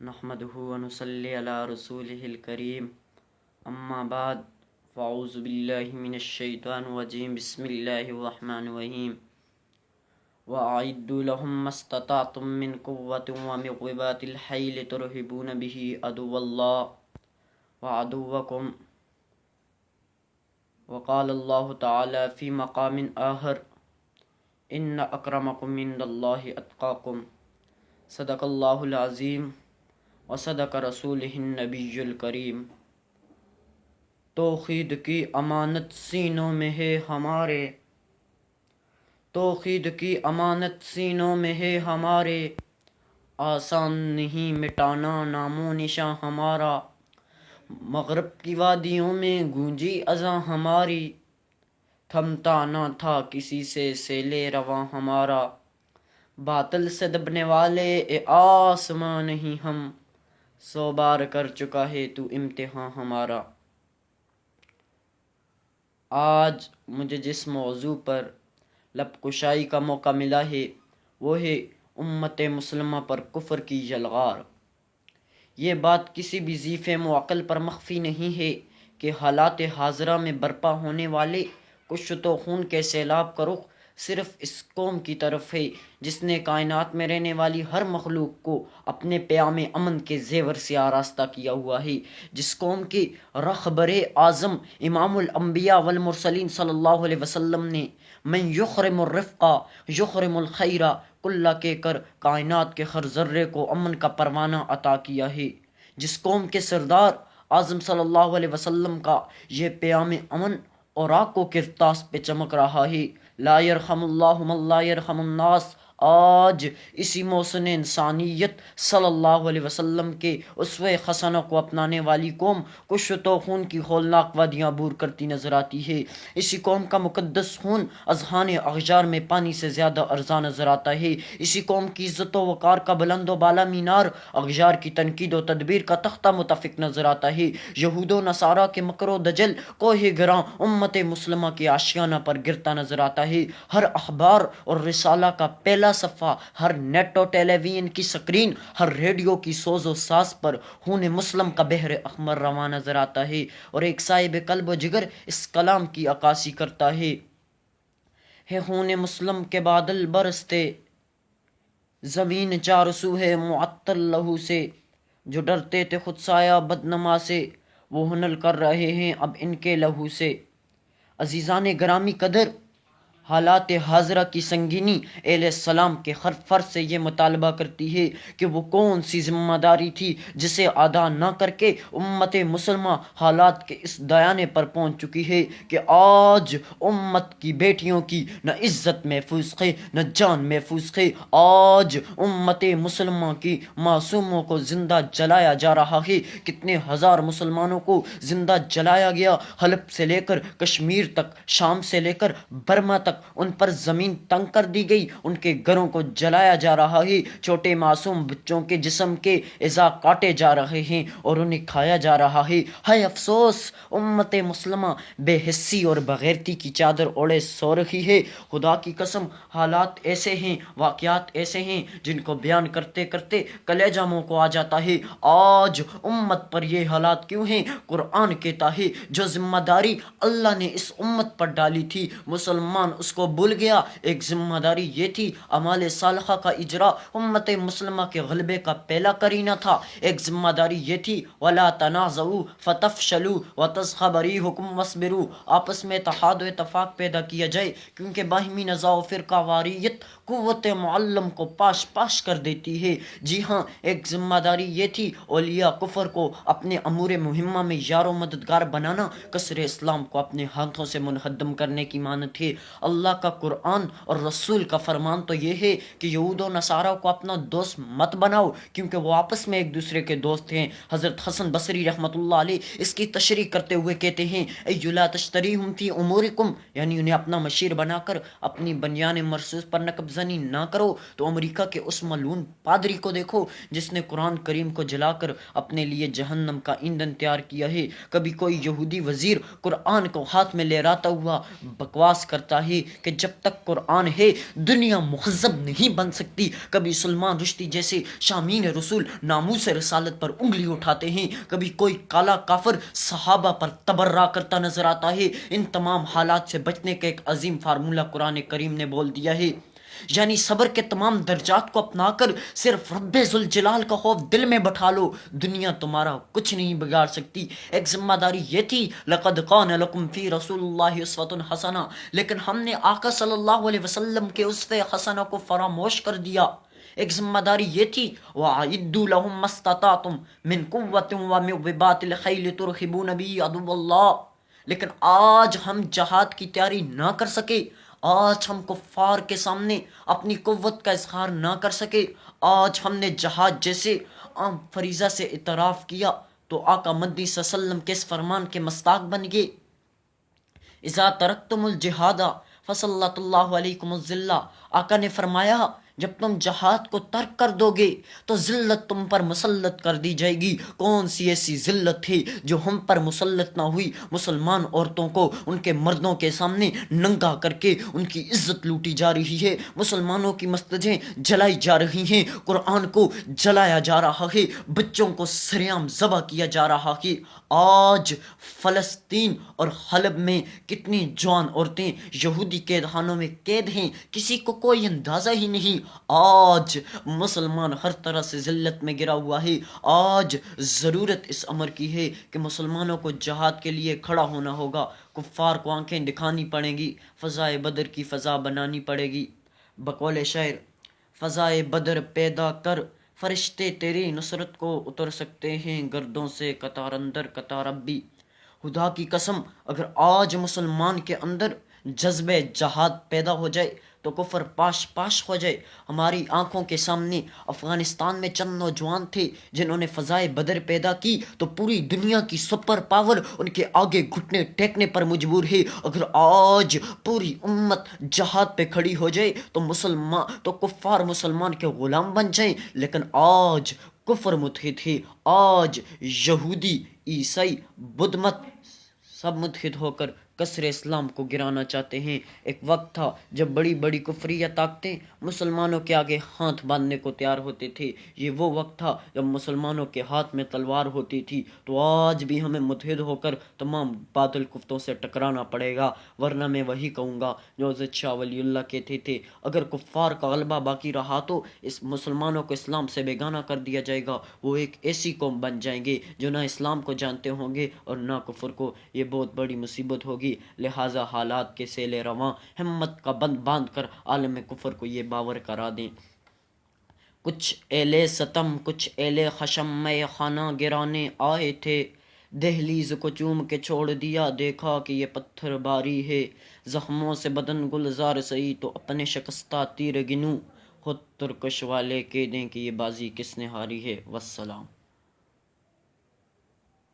نحمده ونصلي على رسوله الكريم اما بعد فاعوذ بالله من الشيطان الرجيم بسم الله الرحمن الرحيم وأعدوا لهم ما استطعتم من قوة ومن رباط الخيل ترهبون به عدو الله وعدوكم وقال الله تعالى في مقام آخر إن أكرمكم عند الله أتقاكم صدق الله العظيم وصدق رسولہ النبی الکریم۔ توحید کی امانت سینوں میں ہے ہمارے، توحید کی امانت سینوں میں ہے ہمارے، آسان نہیں مٹانا نام و نشاں ہمارا، مغرب کی وادیوں میں گونجی اذاں ہماری، تھمتا نہ تھا کسی سے سیلِ رواں ہمارا، باطل سے دبنے والے اے آسماں نہیں ہم، 100 بار کر چکا ہے تو امتحان ہمارا۔ آج مجھے جس موضوع پر لب کشائی کا موقع ملا ہے وہ ہے امت مسلمہ پر کفر کی یلغار۔ یہ بات کسی بھی ذی فہم و عقل پر مخفی نہیں ہے کہ حالات حاضرہ میں برپا ہونے والے کشت و خون کے سیلاب کا رخ صرف اس قوم کی طرف ہے جس نے کائنات میں رہنے والی ہر مخلوق کو اپنے پیام امن کے زیور سے آراستہ کیا ہوا ہے، جس قوم کے رہبر اعظم امام الانبیاء والمرسلین صلی اللہ علیہ وسلم نے من یخرم الرفقہ یخرم الخیرہ کلہ کہہ کر کائنات کے ہر ذرے کو امن کا پروانہ عطا کیا ہے، جس قوم کے سردار اعظم صلی اللہ علیہ وسلم کا یہ پیام امن اور آگ و کرتاس پہ چمک رہا ہے۔ لا یرحم اللہ من لا یرحم الناس۔ آج اسی محسن انسانیت صلی اللہ علیہ وسلم کے اسوہ حسنہ کو اپنانے والی قوم کشت و خون کی ہولناک وادیاں عبور کرتی نظر آتی ہے۔ اسی قوم کا مقدس خون اذہان احجار میں پانی سے زیادہ ارزاں نظر آتا ہے۔ اسی قوم کی عزت و وقار کا بلند و بالا مینار احجار کی تنقید و تدبیر کا تختہ متفق نظر آتا ہے۔ یہود و نصارہ کے مکر و دجل کوہ گراں امت مسلمہ کے آشیانہ پر گرتا نظر آتا ہے۔ ہر اخبار اور رسالہ کا پہلا صفحہ، ہر نیٹ و ٹیلی ویژن کی سکرین، ہر ریڈیو کی سوز و ساز پر خون مسلم کا بحر احمر رواں نظر آتا ہے، اور ایک صاحب قلب و جگر اس کلام کی عکاسی کرتا ہے خون مسلم کے بادل برستے، زمین چار سو ہے معطل لہو سے، جو ڈرتے تھے خود سایہ بدنما سے، وہ ہنل کر رہے ہیں اب ان کے لہو سے۔ عزیزان گرامی قدر، حالات حاضرہ کی سنگینی اہل السلام کے ہر فرد سے یہ مطالبہ کرتی ہے کہ وہ کون سی ذمہ داری تھی جسے ادا نہ کر کے امت مسلمہ حالات کے اس دیانے پر پہنچ چکی ہے کہ آج امت کی بیٹیوں کی نہ عزت محفوظ ہے نہ جان محفوظ ہے۔ آج امت مسلمہ کی معصوموں کو زندہ جلایا جا رہا ہے۔ کتنے ہزار مسلمانوں کو زندہ جلایا گیا، حلب سے لے کر کشمیر تک، شام سے لے کر برما تک ان پر زمین تنگ کر دی گئی، ان کے گھروں کو جلایا جا رہا ہے، چھوٹے معصوم بچوں کے جسم کے اعضاء کاٹے جا رہے ہیں اور انہیں کھایا جا رہا ہے۔ ہائے افسوس، امت مسلمہ بے حسی اور بغیرتی کی چادر اوڑھے سو رہی ہے۔ خدا کی قسم، حالات ایسے ہیں، واقعات ایسے ہیں جن کو بیان کرتے کرتے کلیجہ منہ کو آ جاتا ہے۔ آج امت پر یہ حالات کیوں ہیں؟ قرآن کہتا ہے جو ذمہ داری اللہ نے اس امت پر ڈالی تھی مسلمان اس کو بھول گیا۔ ایک ذمہ داری یہ تھی اعمال صالحہ کا اجرا، امت مسلمہ کے غلبے کا پہلا قرینہ تھا۔ ایک ذمہ داری یہ تھی وَلَا تَنَازَعُوا فَتَفْشَلُوا وَتَذْهَبَ رِيحُكُمْ وَاصْبِرُوا، آپس میں اتحاد و اتفاق پیدا کیا جائے، کیونکہ باہمی نزاع و فرقہ واریت قوت معلم کو پاش پاش کر دیتی ہے۔ جی ہاں، ایک ذمہ داری یہ تھی اولیاء کفر کو اپنے امور مہمہ میں یار و مددگار بنانا، کثر اسلام کو اپنے ہاتھوں سے منہدم کرنے کی مانت ہے۔ اللہ کا قرآن اور رسول کا فرمان تو یہ ہے کہ یہود و نصارہ کو اپنا دوست مت بناؤ، کیونکہ وہ آپس میں ایک دوسرے کے دوست ہیں۔ حضرت حسن بصری رحمۃ اللہ علیہ اس کی تشریح کرتے ہوئے کہتے ہیں ای لا تشتریہم فی امورکم، یعنی انہیں اپنا مشیر بنا کر اپنی بنیان مرصوص پر نقب زنی نہ کرو۔ تو امریکہ کے اس ملعون پادری کو دیکھو جس نے قرآن کریم کو جلا کر اپنے لیے جہنم کا ایندھن تیار کیا ہے۔ کبھی کوئی یہودی وزیر قرآن کو ہاتھ میں لہراتا ہوا بکواس کرتا ہے کہ جب تک قرآن ہے دنیا مہذب نہیں بن سکتی. کبھی سلمان رشدی جیسے شامین رسول ناموس رسالت پر انگلی اٹھاتے ہیں، کبھی کوئی کالا کافر صحابہ پر تبرہ کرتا نظر آتا ہے. ان تمام حالات سے بچنے کا ایک عظیم فارمولہ قرآن کریم نے بول دیا ہے، یعنی صبر کے تمام درجات کو اپنا کر صرف رب ذوالجلال کا خوف دل میں بٹھا لو، دنیا تمہارا کچھ نہیں بگاڑ سکتی. ایک ذمہ داری یہ تھی، لقد کان لکم فی رسول اللہ اسوۃ حسنہ، لیکن ہم نے آقا صلی اللہ علیہ وسلم کے اسوہ حسنہ کو فراموش کر دیا. ایک ذمہ داری یہ تھی، وَأَعِدُّوا لَهُم مَّا اسْتَطَعْتُم مِّن قُوَّةٍ وَمِن رِّبَاطِ الْخَيْلِ تُرْهِبُونَ بِهِ عَدُوَّ اللَّهِ، لیکن آج ہم جہاد کی تیاری نہ کر سکے، آج ہم کفار کے سامنے اپنی قوت کا اظہار نہ کر سکے، آج ہم نے جہاد جیسے عام فریضہ سے اعتراف کیا تو آقا مدنی صلی اللہ علیہ وسلم کے اس فرمان کے مستاق بن گئے. اذا ترکتم الجہاد فسلط اللہ علیکم الذلہ، آقا نے فرمایا جب تم جہاد کو ترک کر دو گے تو ذلت تم پر مسلط کر دی جائے گی. کون سی ایسی ذلت ہے جو ہم پر مسلط نہ ہوئی؟ مسلمان عورتوں کو ان کے مردوں کے سامنے ننگا کر کے ان کی عزت لوٹی جا رہی ہے، مسلمانوں کی مسجدیں جلائی جا رہی ہیں، قرآن کو جلایا جا رہا ہے، بچوں کو سریعام ذبح کیا جا رہا ہے. آج فلسطین اور حلب میں کتنی جوان عورتیں یہودی قید خانوں میں قید ہیں، کسی کو کوئی اندازہ ہی نہیں. آج مسلمان ہر طرح سے ذلت میں گرا ہوا ہے. آج ضرورت اس امر کی ہے کہ مسلمانوں کو جہاد کے لیے کھڑا ہونا ہوگا، کفار کو آنکھیں دکھانی پڑیں گی، فضائے بدر کی فضا بنانی پڑے گی. بقول شاعر، فضائے بدر پیدا کر فرشتے تیری نصرت کو اتر سکتے ہیں گردوں سے قطار اندر قطار اب بھی. خدا کی قسم اگر آج مسلمان کے اندر جذبہ جہاد پیدا ہو جائے تو کفر پاش پاش ہو جائے. ہماری آنکھوں کے سامنے افغانستان میں چند نوجوان تھے جنہوں نے فضائے بدر پیدا کی تو پوری دنیا کی سپر پاور ان کے آگے گھٹنے ٹیکنے پر مجبور ہے. اگر آج پوری امت جہاد پہ کھڑی ہو جائے تو کفار مسلمان کے غلام بن جائیں. لیکن آج کفر متحد ہے، آج یہودی عیسائی بدھ مت سب متحد ہو کر کسر اسلام کو گرانا چاہتے ہیں. ایک وقت تھا جب بڑی بڑی کفریہ طاقتیں مسلمانوں کے آگے ہاتھ باندھنے کو تیار ہوتے تھے. یہ وہ وقت تھا جب مسلمانوں کے ہاتھ میں تلوار ہوتی تھی. تو آج بھی ہمیں متحد ہو کر تمام باطل کفتوں سے ٹکرانا پڑے گا، ورنہ میں وہی کہوں گا جو حضرت شاہ ولی اللہ کہتے تھے، اگر کفار کا غلبہ باقی رہا تو اس مسلمانوں کو اسلام سے بیگانہ کر دیا جائے گا. وہ ایک ایسی قوم بن جائیں گے جو نہ اسلام کو جانتے ہوں گے اور نہ کفر کو. یہ بہت بڑی مصیبت ہوگی. لہٰذا حالات کے سیل رواں ہمت کا بند باندھ کر عالم کفر کو یہ باور کرا دیں. کچھ اہل ستم کچھ اہل خشم میں خانہ گرانے آئے تھے، دہلیز کو چوم کے چھوڑ دیا، دیکھا کہ یہ پتھر باری ہے، زخموں سے بدن گلزار سئی تو اپنے شکستہ تیر گنوں، خود ترکش والے کہہ دیں کہ یہ بازی کس نے ہاری ہے. والسلام.